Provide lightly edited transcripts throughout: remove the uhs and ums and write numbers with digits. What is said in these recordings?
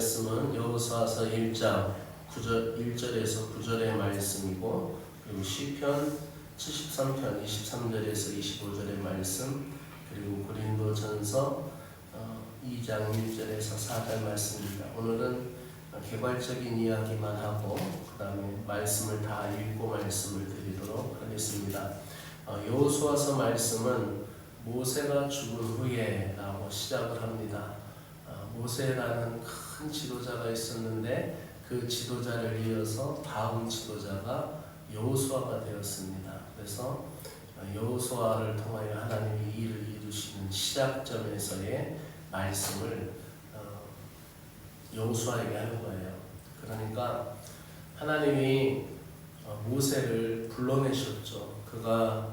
말씀은 여호수아서 1장 1절에서 9절의 말씀이고, 그리고 시편 73편 23절에서 25절의 말씀, 그리고 고린도전서 2장 1절에서 4절 말씀입니다. 오늘은 개괄적인 이야기만 하고 그 다음에 말씀을 다 읽고 말씀을 드리도록 하겠습니다. 여호수아서 말씀은 모세가 죽은 후에 라고 시작을 합니다. 모세라는 큰 지도자가 있었는데 그 지도자를 이어서 다음 지도자가 여호수아가 되었습니다. 그래서 여호수아를 통하여 하나님이 일을 이루시는 시작점에서의 말씀을 여호수아에게 하는 거예요. 그러니까 하나님이 모세를 불러내셨죠. 그가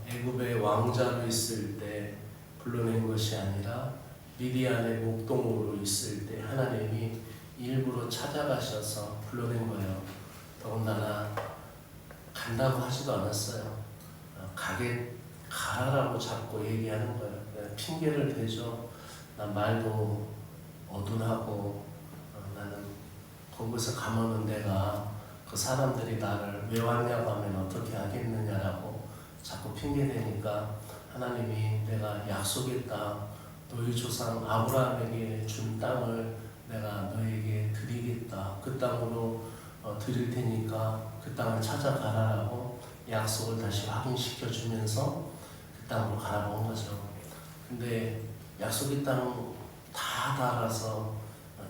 애굽의 왕자로 있을 때 불러낸 것이 아니라 미디안의 목동으로 있을 때 하나님이 일부러 찾아가셔서 불러낸 거예요. 더군다나 간다고 하지도 않았어요. 가라라고 자꾸 얘기하는 거예요. 핑계를 대죠. 나 말도 어둔하고 나는 거기서 가면은 내가 그 사람들이 나를 왜 왔냐고 하면 어떻게 하겠느냐라고 자꾸 핑계대니까 하나님이 내가 약속했다. 너희 조상 아브라함에게 준 땅을 내가 너에게 드리겠다. 그 땅으로 드릴 테니까 그 땅을 찾아가라라고 약속을 다시 확인시켜 주면서 그 땅으로 가라고 한 거죠. 근데 약속의 땅 다 달아서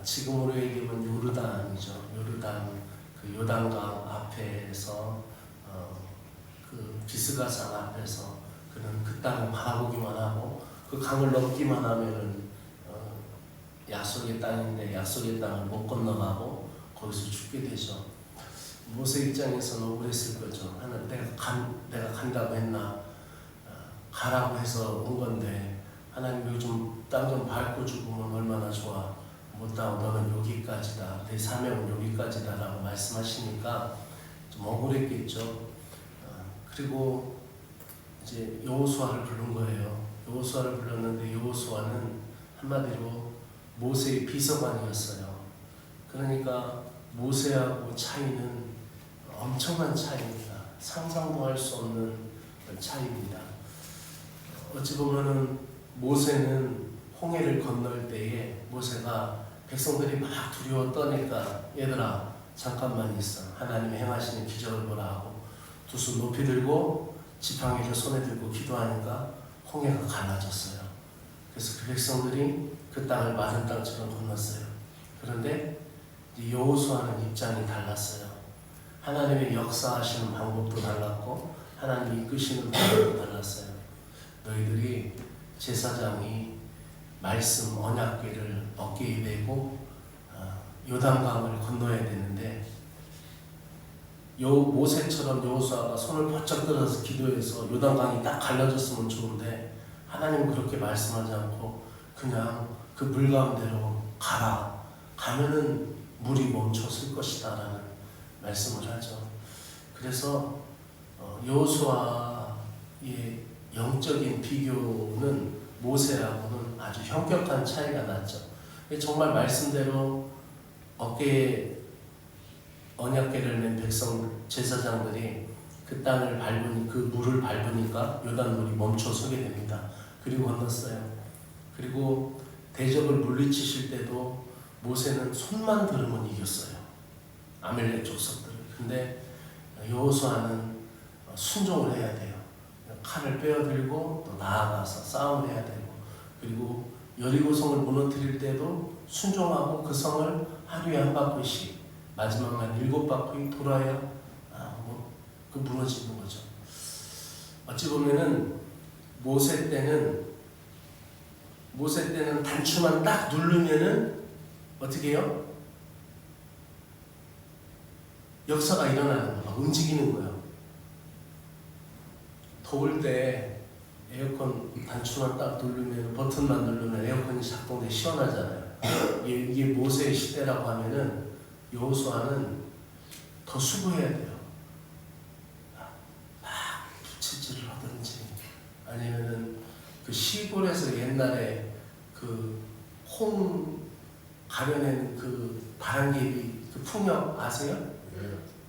지금으로 얘기하면 요르단이죠. 요르단 그 요단강 앞에서 그 비스가산 앞에서 그는 그 땅을 바라보기만 하고 그 강을 넘기만 하면은 약속의 땅인데 약속의 땅을 못 건너가고 거기서 죽게 되죠. 모세 입장에서는 억울했을 거죠. 하나님, 내가 간다고 했나? 가라고 해서 온 건데 하나님 요즘 땅 좀 밟고 죽으면 얼마나 좋아. 못하고 너는 여기까지다. 내 사명은 여기까지다 라고 말씀하시니까 좀 억울했겠죠. 그리고 이제 여호수아를 부른 거예요. 여호수아를 불렀는데 여호수아는 한마디로 모세의 비서관이었어요. 그러니까 모세하고 차이는 엄청난 차이입니다. 상상도 할 수 없는 차이입니다. 어찌 보면은 모세는 홍해를 건널 때에 모세가 백성들이 막 두려워 떠니까 얘들아 잠깐만 있어. 하나님이 행하시는 기적을 보라 하고 두 손 높이 들고 지팡이를 손에 들고 기도하니까 홍해가 갈라졌어요. 그래서 그 백성들이 그 땅을 마른 땅처럼 건넜어요. 그런데 여호수아는 입장이 달랐어요. 하나님의 역사하시는 방법도 달랐고 하나님이 이끄시는 방법도 달랐어요. 너희들이 제사장이 말씀 언약궤를 어깨에 메고 요단강을 건너야 되는데 모세처럼 여호수아가 손을 번쩍 들어서 기도해서 요단강이 딱 갈라졌으면 좋은데 하나님은 그렇게 말씀하지 않고 그냥 그 물 가운데로 가라. 가면은 물이 멈춰설 것이다 라는 말씀을 하죠. 그래서 여호수아의 영적인 비교는 모세하고는 아주 현격한 차이가 났죠. 정말 말씀대로 어깨에 언약궤를 맨 백성 제사장들이 그 땅을 밟으니 그 물을 밟으니까 요단물이 멈춰서게 됩니다. 그리고 건넜어요. 그리고 대적을 물리치실 때도 모세는 손만 들으면 이겼어요. 아멜렉 족속들을. 근데 여호수아는 순종을 해야 돼요. 칼을 빼어들고 또 나아가서 싸움을 해야 되고, 그리고 여리고성을 무너뜨릴 때도 순종하고 그 성을 하루에 한 바퀴씩 마지막 날 7바퀴 돌아야 그 무너지는 거죠. 어찌 보면은 모세 때는 단추만 딱 누르면은 어떻게 해요? 역사가 일어나는 거야. 움직이는 거예요. 더울 때 에어컨 단추만 딱 누르면, 버튼만 누르면 에어컨이 작동돼 시원하잖아요. 이게 모세의 시대라고 하면은 여호수아는 더 수고해야 돼요. 막 부채질을 하든지 아니면은 그 시골에서 옛날에 그 콩 가려내는 그 바람개비 그 풍력 아세요?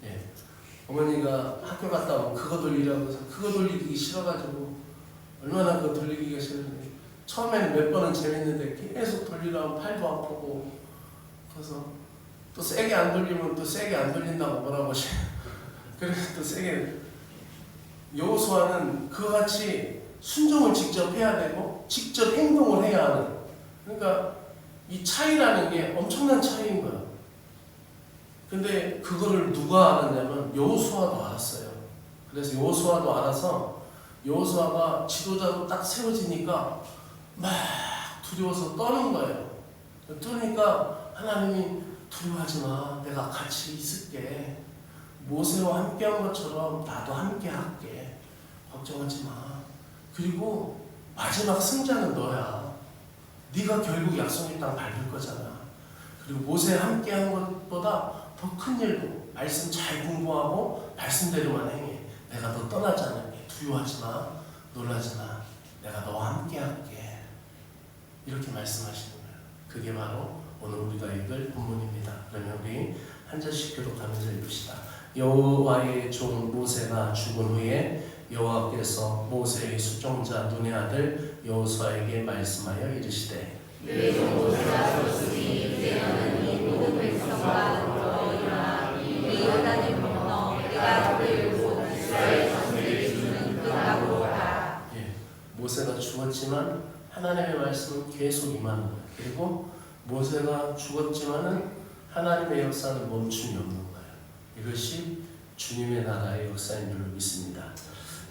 예. 어머니가 학교 갔다 오면 그거 돌리라고 해서 그거 돌리기 싫어가지고 얼마나 그거 돌리기가 싫은데 처음에는 몇 번은 재밌는데 계속 돌리라고 팔도 아프고 그래서 또 세게 안 돌리면 또 세게 안 돌린다고 뭐라고 그래서 또 세게 여호수아는 그와 같이 순종을 직접 해야 되고 직접 행동을 해야 하는 그러니까 이 차이라는 게 엄청난 차이인 거야. 근데 그거를 누가 알았냐면 여호수아도 알았어요. 그래서 여호수아도 알아서 여호수아가 지도자로 딱 세워지니까 막 두려워서 떠는 거예요. 떠니까 하나님이 두려워하지 마. 내가 같이 있을게. 모세와 함께한 것처럼 나도 함께 할게. 걱정하지 마. 그리고 마지막 승자는 너야. 네가 결국 약속의 땅 밟을 거잖아. 그리고 모세 함께한 것보다 더 큰 일도 말씀 잘 공부하고 말씀대로만 행해. 내가 너 떠나지 않을게. 두려워하지 마. 놀라지 마. 내가 너와 함께 할게. 이렇게 말씀하시는 거예요. 그게 바로 오늘 우리가 읽을 본문입니다. 그러면 우리 한 절씩 교독하면서 읽읍시다. 여호와의 종 모세가 죽은 후에 여호와께서 모세의 수종자 눈의 아들 여호수아에게 말씀하여 이르시되 내 종 모세가 죽으니 이제 너는 이 모든 백성과 더불어 일어나 이 요단을 건너 내가 너를 곧 이스라엘 전체를 주는 그 땅으로 가라. 모세가 죽었지만 하나님의 말씀은 계속 임하는 거예요. 그리고 모세가 죽었지만은 하나님의 역사는 멈춤이 없는 거예요. 이것이 주님의 나라의 역사인 줄 믿습니다.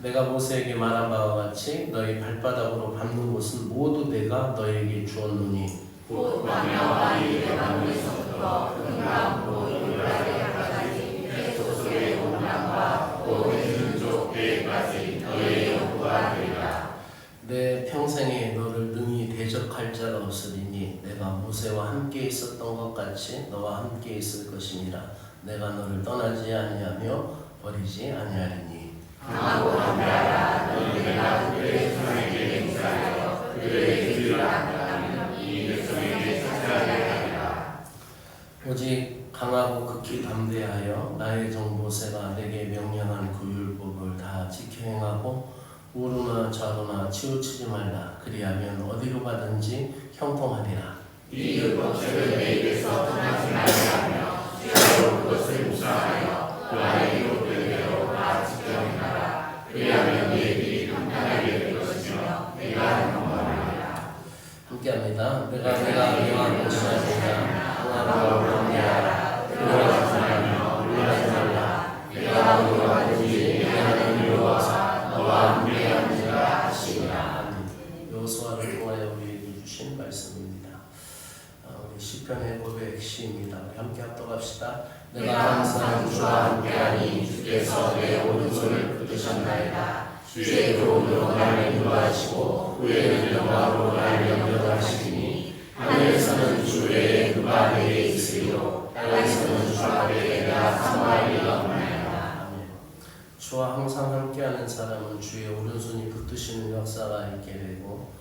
내가 모세에게 말한 바와 같이 너희 발바닥으로 밟는 곳은 모두 내가 너에게 주었노니 곧 광야와 이레바논에서부터 금강으로 유브라데까지 해소소의 동남과 오른 쪽 배까지 너의 영구가 되리라. 내 평생에 너를 능히 대적할 자가 없으리니 내가 모세와 함께 있었던 것 같이 너와 함께 있을 것이니라. 내가 너를 떠나지 아니하며 버리지 아니하리니. 강하고 담대하라. 너는 내가 그들의 조상에게 맹세하여 그들의 길을 안다면 이 백성에게 찾아가게 하리라. 오직 강하고 극히 담대하여 나의 종 모세가 내게 명령한 그 율법을 다 지켜 행하고 우르나 좌로나 치우치지 말라. 그리하면 어디로 가든지 형통하리라. 이 율법책을 내 입에서 떠나지 말라며 주야로 그것을 묵상하여 그 안에 기록된 대로 다 지켜 행하라. 그리하면 네 길이 평탄하게 될 것이며 내가 영원하리라. 함께합니다. 내가 여호와를 지나치자 강하고 담대하라. 두려워하지 말며 놀라지 말라. 내가 어디로 가든지 내 하나님 여호와가 너와 함께하느니라 하시니라. 여호수아를 통하여 우리에게 주신 말씀입니다. 우리 시편의 고백 시입니다. 우리 함께 합독합시다. 내가 항상 주와 함께하니 주께서 내 오른손을 붙드셨나이다. 주의 교훈으로 나를 인도하시고 후에는 영광으로 나를 연결하시니 하늘에서는 주 외에 누가 내게 있으리요 땅에서는 주 앞에 내가 사모할 리가 없나이다. 주와 항상 함께하는 사람은 주의 오른손이 붙드시는 역사가 있게 되고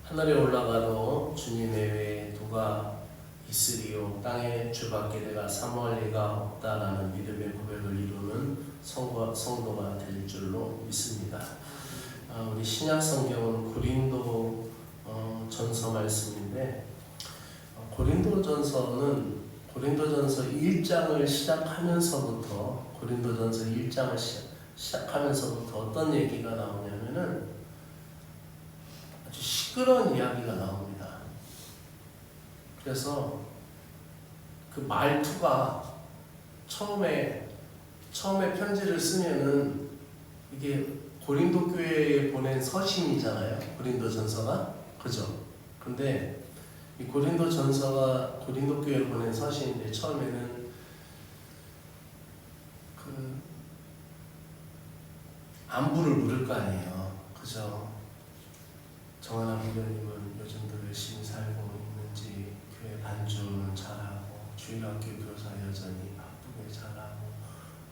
하늘에 올라가도 주님 외에 누가 있으리요 땅에 주밖에 내가 사모할 리가 없다라는 믿음의 고백을 이루는 성도가 될 줄로 믿습니다. 우리 신약 성경은 고린도 전서 말씀인데 고린도전서 1장을 시작하면서부터 고린도전서 1장을 시작하면서부터 어떤 얘기가 나오냐면은 아주 시끄러운 이야기가 나옵니다. 그래서 그 말투가 처음에 편지를 쓰면은 이게 고린도 교회에 보낸 서신이잖아요. 고린도전서가 그죠? 근데 이 고린도전서가 고린도 교회에 보낸 서신인데 처음에는 그 안부를 물을 거 아니에요. 그죠? 정하나 부교님은 요즘도 열심히 살고 있는지, 교회 반주는 잘하고 주일학교 교사 여전히 바쁘게 잘하고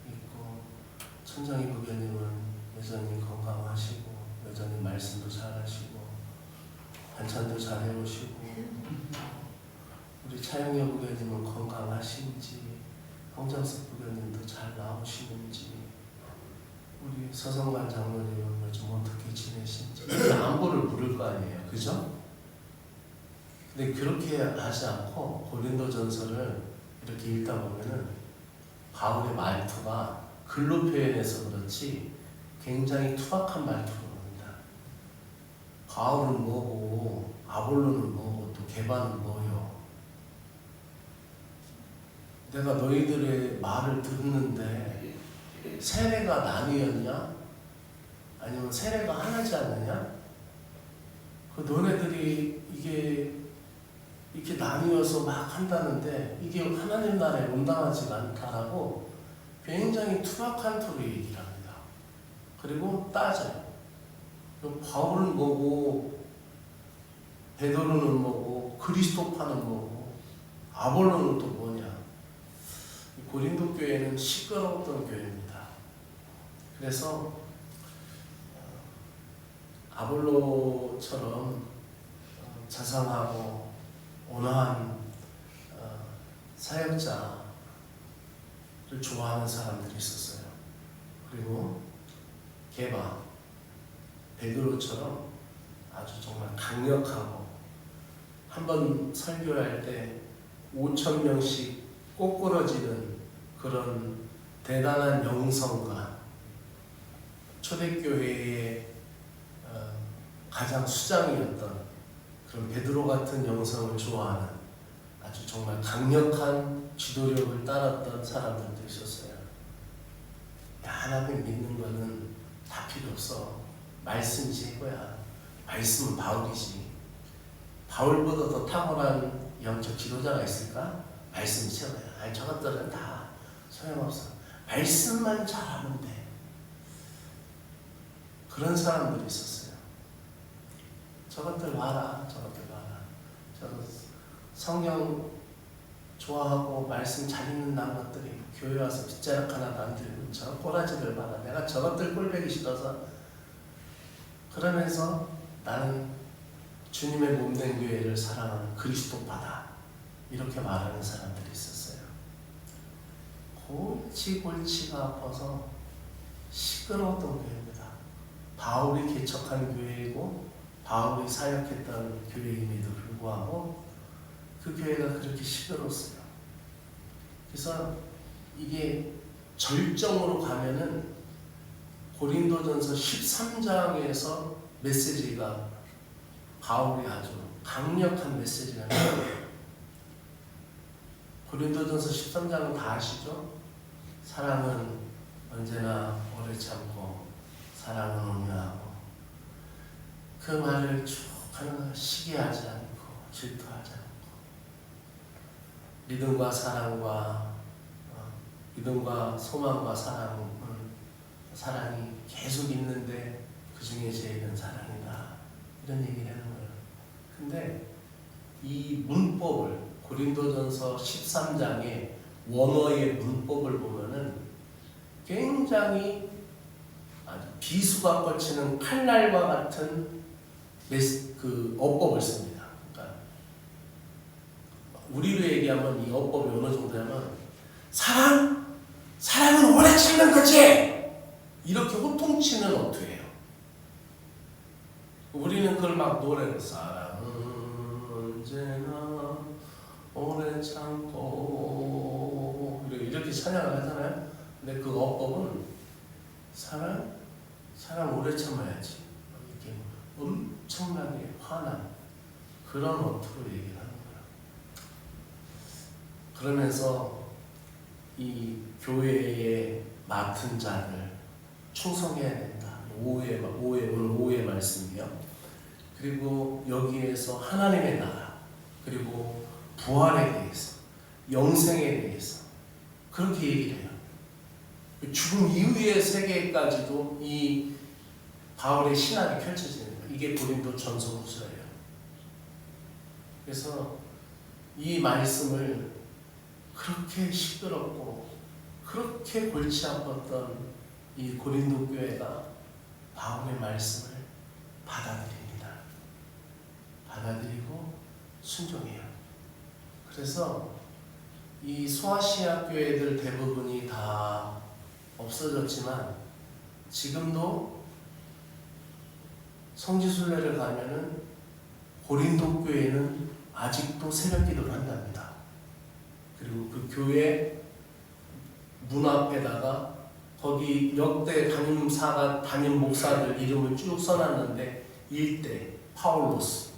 있고, 천정희 부교님은 여전히 건강하시고 여전히 말씀도 잘하시고 반찬도 잘 해오시고 우리 차영여 부교님은 건강하신지, 황정석 부교님도 잘 나오시는지, 우리 서성관 장로님은 요즘 어떻게 지내신지 안부를 물을 거 아니에요, 그죠? 근데 그렇게 하지 않고 고린도전서를 이렇게 읽다 보면은 바울의 말투가 글로 표현해서 그렇지 굉장히 투박한 말투로 옵니다. 바울은 뭐고 아볼로는 뭐고 또 게바는 뭐요? 내가 너희들의 말을 듣는데 세례가 나뉘었냐? 아니면 세례가 하나지 않느냐? 그 너네들이 이게 이렇게 나뉘어서 막 한다는데 이게 하나님 나라에 온당하지가 않다라고 굉장히 투박한 토로 얘기를 합니다. 그리고 따져요. 그럼 바울은 뭐고, 베드로는 뭐고, 그리스도파는 뭐고, 아볼로는 또 뭐냐? 고린도 교회는 시끄러웠던 교회입니다. 그래서 아볼로처럼 자상하고 온화한 사역자를 좋아하는 사람들이 있었어요. 그리고 게바, 베드로처럼 아주 정말 강력하고 한번 설교할 때 5,000명씩 꼬꾸러지는 그런 대단한 영성과 초대교회의 가장 수장이었던 그런 베드로 같은 영성을 좋아하는 아주 정말 강력한 지도력을 따랐던 사람들도 있었어요. 야, 하나님 믿는 거는 다 필요 없어. 말씀이 최고야. 말씀은 바울이지. 바울보다 더 탁월한 영적 지도자가 있을까? 말씀이 최고야. 아니, 저것들은 다 소용없어. 말씀만 잘하면 돼. 그런 사람들이 있었어요. 저것들 봐라. 저것들 봐라. 저 성경 좋아하고 말씀 잘 읽는 남것들이 교회 와서 빗자락 하나도 안 들고 저 꼬라지들 봐라. 내가 저것들 꼴보기 싫어서. 그러면서 나는 주님의 몸된 교회를 사랑하는 그리스도파다. 이렇게 말하는 사람들이 있었어요. 골치가 아파서 시끄러웠던 교회입니다. 바울이 개척한 교회이고 바울이 사역했던 교회임에도 불구하고 그 교회가 그렇게 시끄러웠어요. 그래서 이게 절정으로 가면은 고린도전서 13장에서 메시지가 바울이 아주 강력한 메시지가 나와요. 고린도전서 13장은 다 아시죠? 사랑은 언제나 오래 참고 사랑은 온유하고 그 말을 쭉 하는 시기하지 않고 질투하지 않고 믿음과 사랑과 믿음과 소망과 사랑이 계속 있는데 그 중에 제일은 사랑이다. 이런 얘기를 하는 거예요. 근데 이 문법을 고린도전서 13장의 원어의 문법을 보면은 굉장히 아주 비수가 꽂히는 칼날과 같은 그 어법을 씁니다. 그러니까 우리로 얘기하면 이 어법이 어느 정도냐면 사랑은 오래 참는 거지! 이렇게 호통치는 어투예요. 우리는 그걸 막 노래로 사랑은 언제나 오래 참고 이렇게 찬양을 하잖아요. 근데 그 어법은 사랑 오래 참아야지. 이렇게 엄청나게 화난 그런 어투로 얘기를 하는 거예요. 그러면서 이 교회에 맡은 자를 충성해야 된다. 오늘 오후의 말씀이요. 그리고 여기에서 하나님의 나라, 그리고 부활에 대해서, 영생에 대해서 그렇게 얘기를 해요. 죽음 이후의 세계까지도 이 바울의 신학이 펼쳐지는 거예요. 이게 고린도 전서후서예요. 그래서 이 말씀을 그렇게 시끄럽고 그렇게 골치 아팠던 이 고린도 교회가 바울의 말씀을 받아들입니다. 받아들이고 순종해요. 그래서 이 소아시아 교회들 대부분이 다 없어졌지만 지금도 성지순례를 가면은 고린도 교회는 아직도 새벽기도를 한답니다. 그리고 그 교회 문 앞에다가 거기 역대 담임 목사들 이름을 쭉 써놨는데 일대 파울로스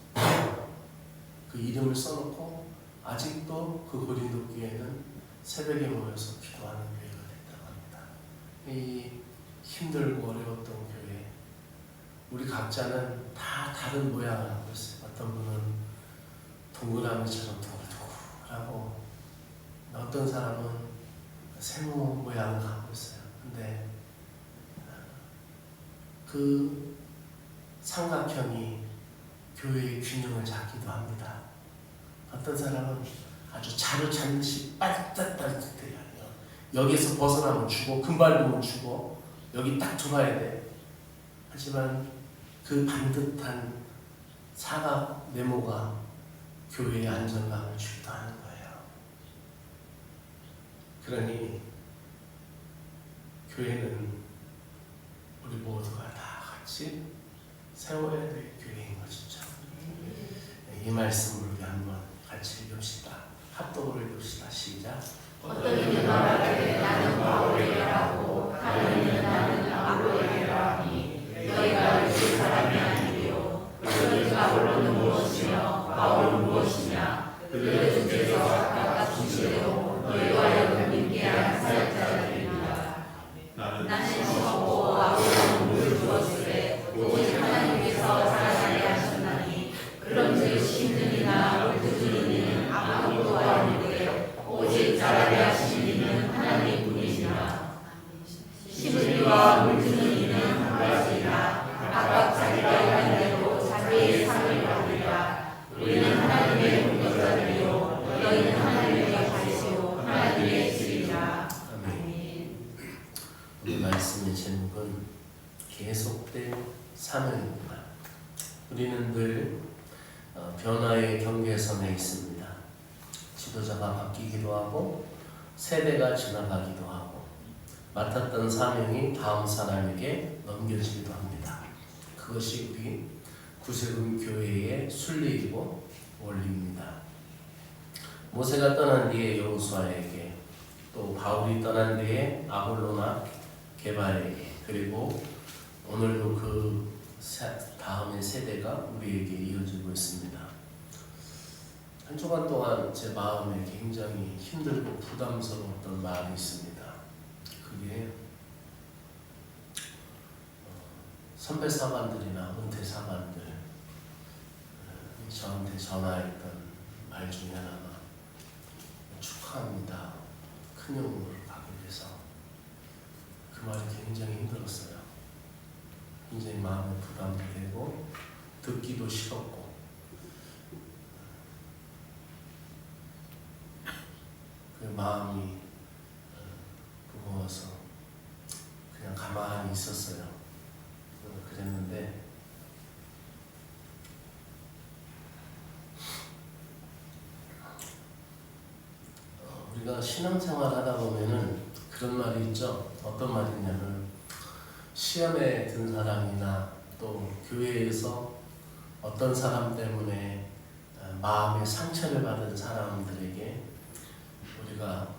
그 이름을 써놓고 아직도 그 고린도 교회는 새벽에 모여서 기도하는 교회가 됐다고 합니다. 이 힘들고 어려웠던 교회, 우리 각자는 다 다른 모양을 하고 있어요. 어떤 분은 동그라미처럼 두글두글하고 어떤 사람은 세모 모양을 갖고 있어요. 근데 그 삼각형이 교회의 균형을 잡기도 합니다. 어떤 사람은 아주 자루잡듯이 빨딱빨딱해요. 여기서 벗어나면 죽어, 금발보면 죽어, 여기 딱 들어와야 돼. 하지만 그 반듯한 사각 네모가 교회의 안정감을 주기도 하는 거예요. 그러니 교회는 우리 모두가 다 같이 세워야 될 교회인 것이죠. 이 말씀을 우리 한번 같이 읽읍시다. 합독으로 읽읍시다. 시작. 어떤 이는 말하되 나는 바울에게 하고 다른 이는 나는 아볼로에게 하니 너희가 그 사람이 아니요 그러니 바울은 무엇이며 바울은 무엇이냐 그들의 중에서 각각 중시되고 너희와 하여금 믿게한 사역자들이니라. 나는 심었고 아볼로는 물을 주었으되 오직 하나님께서 자라나게 하셨나니 그런즉 심는 이나 물 드는 이는 아무것도 아닌데 오직 자라게 하신 이는 하나님뿐이시라. 심은 이와 물 드는 이는 한 가지이나 각각 자기가 일한 대로 자기의 상을 받으리라. 우리는 하나님의 공동자들이요 너희는 하나님의 가지시고 하나님의 집이라. 아멘. 오늘 말씀의 제목은 계속된 사명입니다. 우리는 늘 변화의 경계선에 있습니다. 지도자가 바뀌기도 하고 세대가 지나가기도 하고 맡았던 사명이 다음 사람에게 넘겨지기도 합니다. 그것이 우리 구세군 교회의 순리이고 원리입니다. 모세가 떠난 뒤에 여호수아에게, 또 바울이 떠난 뒤에 아볼로나 게바에게, 그리고 오늘도 그 다음의 세대가 우리에게 이어지고 있습니다. 한 주간 동안 제 마음에 굉장히 힘들고 부담스러웠던 말이 있습니다. 그게 선배 사관들이나 은퇴 사관들 저한테 전화했던 말 중에 하나가 축하합니다. 큰 영웅을 가고 계셔서. 그 말이 굉장히 힘들었어요. 굉장히 마음에 부담도 되고 듣기도 싫었고 그 마음이 무거워서 그냥 가만히 있었어요. 그랬는데 우리가 신앙생활 하다 보면은 그런 말이 있죠. 어떤 말이냐면 시험에 든 사람이나 또 교회에서 어떤 사람 때문에 마음의 상처를 받은 사람들에게 우리가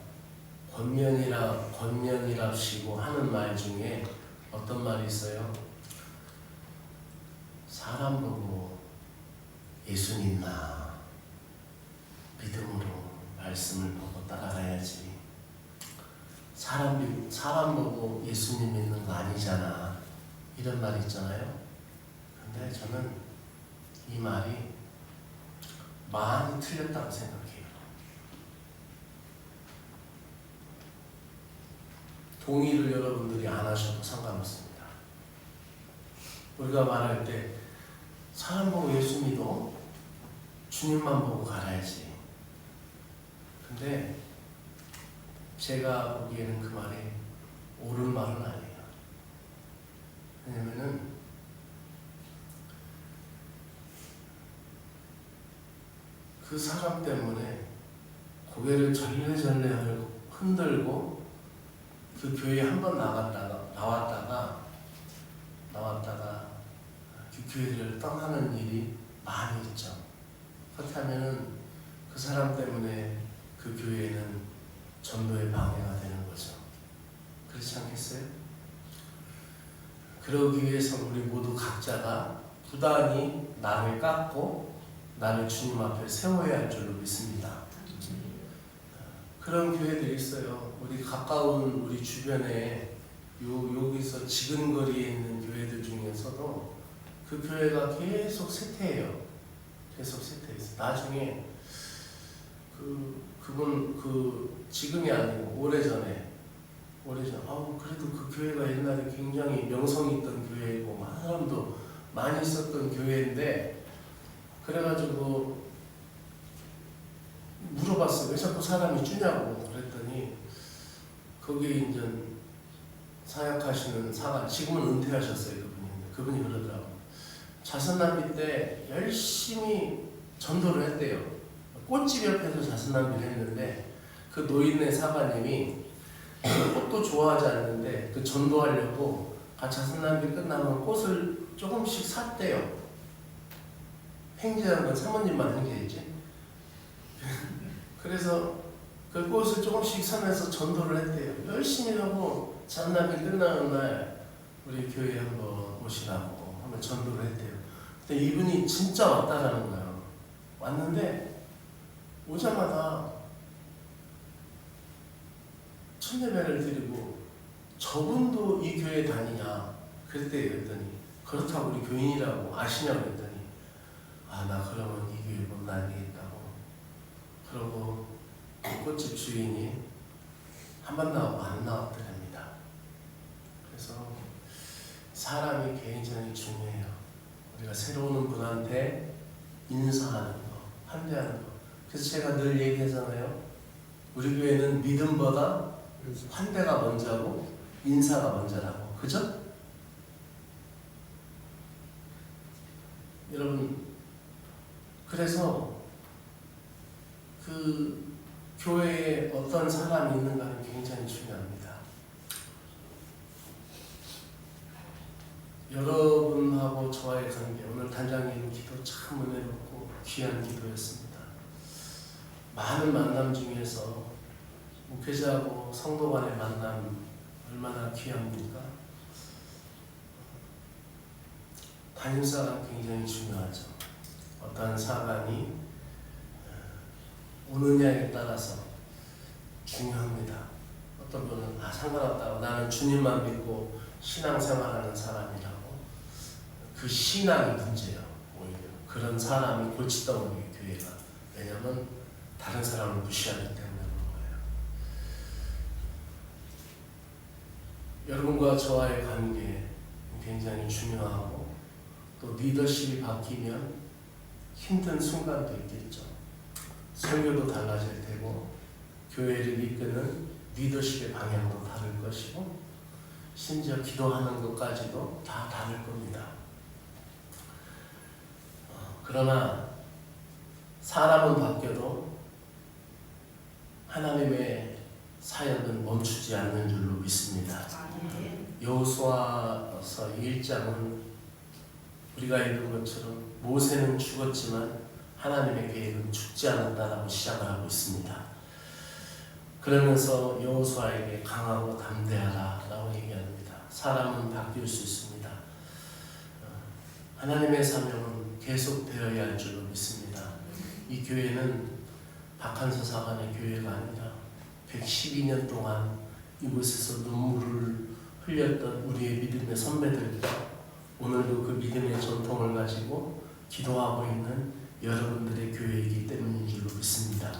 권면이랍시고 하는 말 중에 어떤 말이 있어요? 사람 보고 예수 믿나? 믿음으로 말씀을 보고 따라가야지. 사람 보고 예수님 믿는 거 아니잖아. 이런 말이 있잖아요. 근데 저는 이 말이 많이 틀렸다고 생각해요. 동의를 여러분들이 안 하셔도 상관없습니다. 우리가 말할 때 사람 보고 예수 믿어? 주님만 보고 갈아야지. 근데 제가 보기에는 그 말이 옳은 말은 아니에요. 왜냐면은 그 사람 때문에 고개를 절레절레 흔들고 그 교회에 한번 나왔다가 그 교회를 떠나는 일이 많이 있죠. 그렇다면 그 사람 때문에 그 교회는 전도의 방해가 되는 거죠. 그렇지 않겠어요? 그러기 위해서 우리 모두 각자가 부단히 나를 깎고 나를 주님 앞에 세워야 할 줄로 믿습니다. 그런 교회들이 있어요. 우리 가까운 우리 주변에 여기서 지근거리에 있는 교회들 중에서도 그 교회가 계속 쇠퇴해요. 계속 쇠퇴해서 나중에 그분 지금이 아니고 오래전에 그래도 그 교회가 옛날에 굉장히 명성이 있던 교회이고 많은 사람도 많이 있었던 교회인데 그래가지고 물어봤어요. 왜 자꾸 사람이 주냐고 그랬더니 거기 이제 사역하시는 사관 지금은 은퇴하셨어요. 그분이 그러더라고요. 자선남비 때 열심히 전도를 했대요. 꽃집 옆에서 자선남비를 했는데 그 노인네 사관님이 꽃도 좋아하지 않는데 그 전도하려고 자선남비 끝나면 꽃을 조금씩 샀대요. 행제한 건 사모님만 행제했지. 그래서 그 꽃을 조금씩 사면서 전도를 했대요. 열심히 하고 잔남이 끝나는 날 우리 교회에 한번 오시라고 하면 전도를 했대요. 근데 이분이 진짜 왔다라는 거예요. 왔는데 오자마자 첫 예배를 드리고 저분도 이 교회 다니냐 그랬대요. 그랬더니 그렇다고 우리 교인이라고 아시냐고 그랬더니 나 그러면 이 교회 못 다니겠다고. 그러고 꽃집 주인이 한 번 나오고 안 나왔더랍니다. 그래서 사람이 굉장히 중요해요. 우리가 새로 오는 분한테 인사하는 거, 환대하는 거. 그래서 제가 늘 얘기하잖아요. 우리 교회는 믿음보다 환대가 먼저고 인사가 먼저라고. 그죠? 여러분, 그래서 그 교회에 어떤 사람이 있는가는 굉장히 중요합니다. 여러분하고 저와의 관계, 오늘 단장님 기도 참 은혜롭고 귀한 기도였습니다. 많은 만남 중에서 목회자하고 성도 간의 만남 얼마나 귀합니까? 담임사가 굉장히 중요하죠. 어떠한 사관이 오느냐에 따라서 중요합니다. 어떤 분은 상관없다고 나는 주님만 믿고 신앙생활하는 사람이라고. 그 신앙이 문제예요. 오히려 그런 사람이 골칫덩어리 교회가. 왜냐하면 다른 사람을 무시하기 때문에 그런 거예요. 여러분과 저와의 관계 굉장히 중요하고 또 리더십이 바뀌면 힘든 순간도 있겠죠. 설교도 달라질 테고 교회를 이끄는 리더십의 방향도 다를 것이고 심지어 기도하는 것까지도 다 다를 겁니다. 그러나 사람은 바뀌어도 하나님의 사역은 멈추지 않는 줄로 믿습니다. 여호수아서 1장은 우리가 읽은 것처럼 모세는 죽었지만 하나님의 계획은 죽지 않았다라고 시작을 하고 있습니다. 그러면서 여호수아에게 강하고 담대하라 라고 얘기합니다. 사람은 바뀔 수 있습니다. 하나님의 사명은 계속되어야 할 줄로 믿습니다. 이 교회는 박한서 사관의 교회가 아니라 112년 동안 이곳에서 눈물을 흘렸던 우리의 믿음의 선배들과 오늘도 그 믿음의 전통을 가지고 기도하고 있는 여러분들의 교회이기 때문인 줄로 믿습니다.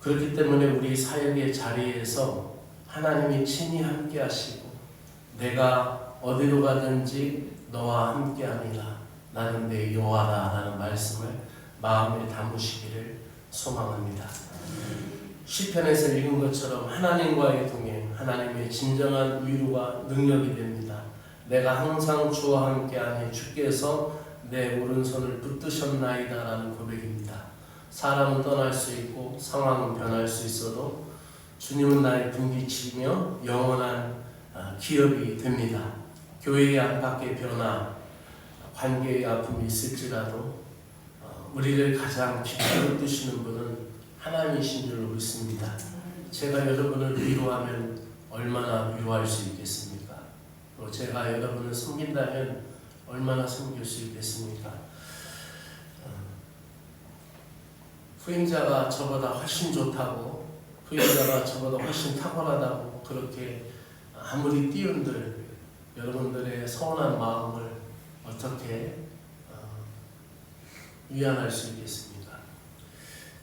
그렇기 때문에 우리 사역의 자리에서 하나님이 친히 함께 하시고 내가 어디로 가든지 너와 함께 하리라 나는 내 여호와라 라는 말씀을 마음에 담으시기를 소망합니다. 시편에서 읽은 것처럼 하나님과의 동행, 하나님의 진정한 위로가 능력이 됩니다. 내가 항상 주와 함께하니 주께서 내 오른손을 붙드셨나이다 라는 고백입니다. 사람은 떠날 수 있고 상황은 변할 수 있어도 주님은 나의 분기치며 영원한 기업이 됩니다. 교회의 안팎의 변화, 관계의 아픔이 있을지라도 우리를 가장 깊이 뜨시는 분은 하나님이신 줄 믿습니다. 제가 여러분을 위로하면 얼마나 위로할 수 있겠습니까? 또 제가 여러분을 섬긴다면 얼마나 섬길 수 있겠습니까? 후임자가 저보다 훨씬 좋다고, 후임자가 저보다 훨씬 탁월하다고 그렇게 아무리 띄운들 여러분들의 서운한 마음을 어떻게 위안할 수 있겠습니까?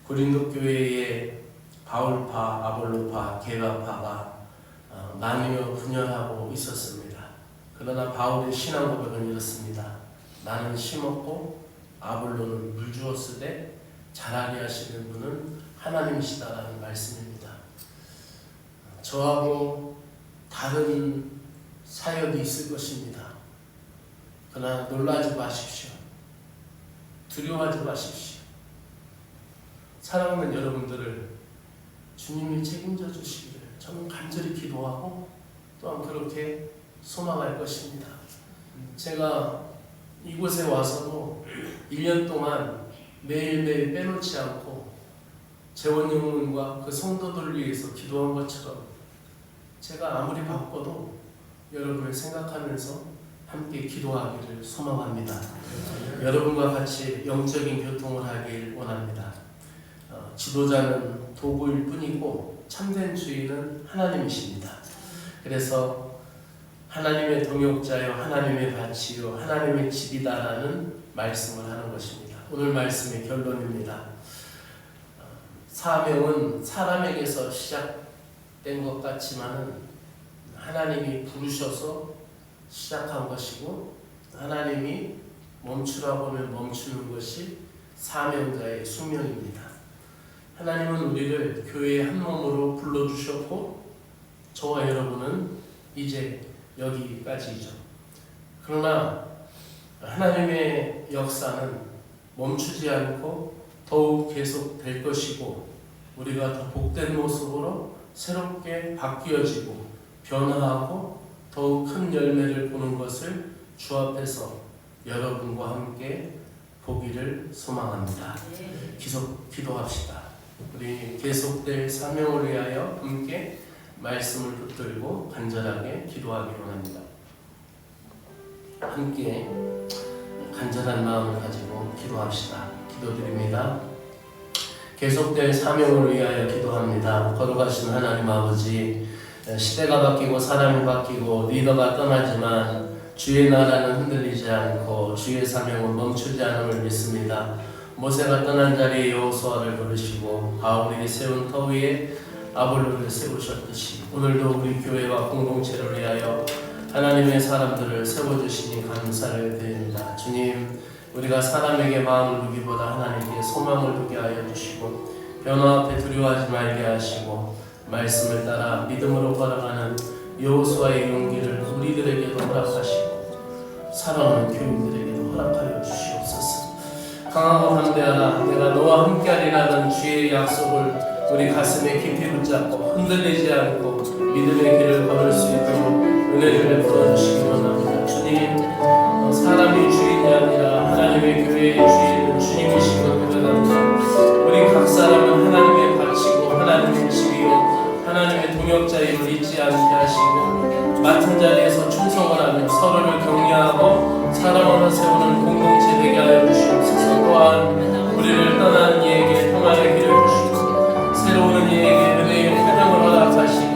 고린도 교회에 바울파, 아볼로파, 게바파가 나뉘어 분열하고 있었습니다. 그러나 바울의 신앙 고백은 이렇습니다. 나는 심었고 아볼로는 물 주었으되 자라게 하시는 분은 하나님이시다라는 말씀입니다. 저하고 다른 사역이 있을 것입니다. 그러나 놀라지 마십시오. 두려워하지 마십시오. 사랑하는 여러분들을 주님이 책임져 주시기를 저는 간절히 기도하고 또한 그렇게 소망할 것입니다. 제가 이곳에 와서도 1년 동안 매일매일 빼놓지 않고 재원영문과 그 성도들을 위해서 기도한 것처럼 제가 아무리 바빠도 여러분을 생각하면서 함께 기도하기를 소망합니다. 여러분과 같이 영적인 교통을 하길 원합니다. 지도자는 도구일 뿐이고 참된 주인은 하나님이십니다. 그래서 하나님의 동역자여 하나님의 밭이요 하나님의 집이다라는 말씀을 하는 것입니다. 오늘 말씀의 결론입니다. 사명은 사람에게서 시작된 것 같지만은 하나님이 부르셔서 시작한 것이고 하나님이 멈추라고 하면 멈추는 것이 사명자의 숙명입니다. 하나님은 우리를 교회의 한 몸으로 불러주셨고 저와 여러분은 이제 여기까지이죠. 그러나 하나님의 역사는 멈추지 않고 더욱 계속될 것이고 우리가 더 복된 모습으로 새롭게 바뀌어지고 변화하고 더욱 큰 열매를 보는 것을 주 앞에서 여러분과 함께 보기를 소망합니다. 기도합시다. 우리 계속될 사명을 위하여 함께 말씀을 붙들고 간절하게 기도하기 원합니다. 함께 간절한 마음을 가지고 기도합시다. 기도드립니다. 계속될 사명을 위하여 기도합니다. 걸어가신 하나님 아버지, 시대가 바뀌고 사람이 바뀌고 리더가 떠나지만 주의 나라는 흔들리지 않고 주의 사명은 멈추지 않음을 믿습니다. 모세가 떠난 자리에 여호수아를 부르시고 바울이 세운 터 위에 아볼로를 세우셨듯이 오늘도 우리 교회와 공동체를 위하여 하나님의 사람들을 세워주시니 감사를 드립니다. 주님, 우리가 사람에게 마음을 두기보다 하나님께 소망을 두게 하여 주시고 변화 앞에 두려워하지 말게 하시고 말씀을 따라 믿음으로 걸어가는 여호수아의 용기를 우리들에게도 허락하시고 사랑하는 교인들에게도 허락하여 주시옵소서. 강하고 담대하라, 내가 너와 함께하리라는 주의 약속을 우리 가슴에 깊이 붙잡고 흔들리지 않고 믿음의 길을 걸을 수 있도록 은혜를 베풀어 주시기 원합니다. 주님, 사람이 주인이 아니라 하나님의 교회의 주인은 주님이시고 고백합니다. 우리 각 사람은 하나님의 밭이고 하나님의 집이요 하나님의 동역자임을 잊지 않게 하시고 맡은 자리에서 충성을 하며 서로를 격려하고 사랑으로 세우는 공동체 되게 하여 주시옵소서. 또한 우리를 떠나는 이에게 평안의 길을 주시고 새로운 이에게 은혜의 표정을 허락하시고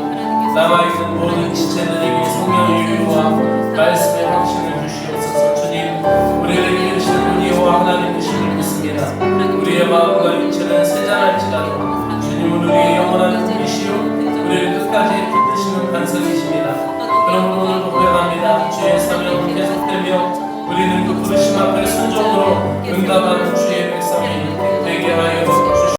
남아있는 모든 지체들에게 성령의 유효와 말씀의 확신을 주시옵소서. 주님, 우리를 이루시는 분이 여호와 하나님이심을 믿습니다. 우리의 마음과 육체는 세잔할지라도 주님은 우리의 영원한 분이시요 우리를 끝까지 붙드시는 반석이십니다. 그러므로 오늘도 고백합니다. 주의 사명은 계속되며 우리는 그 부르심 앞에 순종으로 응답하는 주의 백성이 되게 하여